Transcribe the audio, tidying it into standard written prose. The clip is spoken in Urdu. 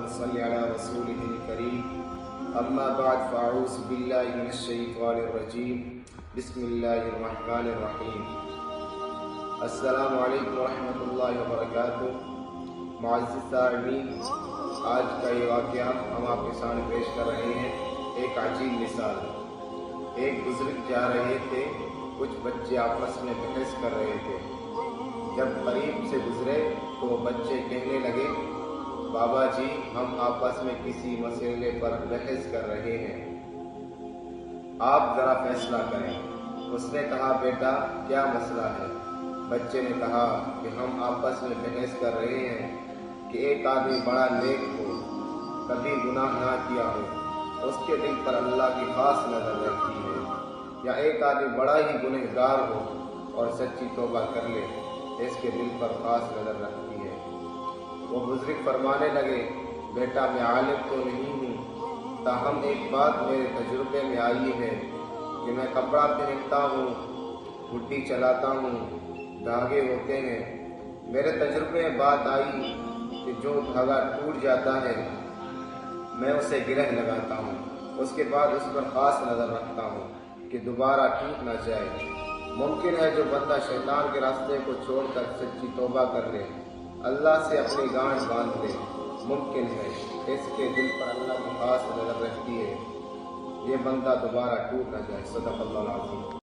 صل علی رسولہ الکریم اما بعد فاعوذ باللہ من الشیطان الرجیم بسم اللہ الرحمن الرحیم۔ السلام علیکم ورحمۃ اللہ وبرکاتہ۔ معزز سامعین، آج کا یہ واقعہ ہم آپ کے سامنے پیش کر رہے ہیں ایک عجیب مثال۔ ایک بزرگ جا رہے تھے، کچھ بچے آپس میں بحث کر رہے تھے۔ جب قریب سے گزرے تو بچے کہنے لگے، بابا جی ہم آپس میں کسی مسئلے پر بحث کر رہے ہیں، آپ ذرا فیصلہ کریں۔ اس نے کہا، بیٹا کیا مسئلہ ہے؟ بچے نے کہا کہ ہم آپس میں بحث کر رہے ہیں کہ ایک آدمی بڑا نیک ہو، کبھی گناہ نہ کیا ہو، اس کے دل پر اللہ کی خاص نظر رہتی ہے، یا ایک آدمی بڑا ہی گنہگار ہو اور سچی توبہ کر لے، اس کے دل پر خاص نظر رکھتی ہے۔ وہ بزرگ فرمانے لگے، بیٹا میں عالم تو نہیں ہوں، تاہم ایک بات میرے تجربے میں آئی ہے کہ میں کپڑا پہنتا ہوں، گھٹی چلاتا ہوں، دھاگے ہوتے ہیں، میرے تجربے میں بات آئی کہ جو دھاگا ٹوٹ جاتا ہے میں اسے گرہ لگاتا ہوں، اس کے بعد اس پر خاص نظر رکھتا ہوں کہ دوبارہ ٹوٹ نہ جائے۔ ممکن ہے جو بندہ شیطان کے راستے کو چھوڑ کر سچی توبہ کر لے، اللہ سے اپنی گانٹھ باندھ لے، ممکن ہے اس کے دل پر اللہ کی خاص نظر رہتی ہے، یہ بندہ دوبارہ ٹوٹ نہ جائے۔ صدق اللہ العظیم۔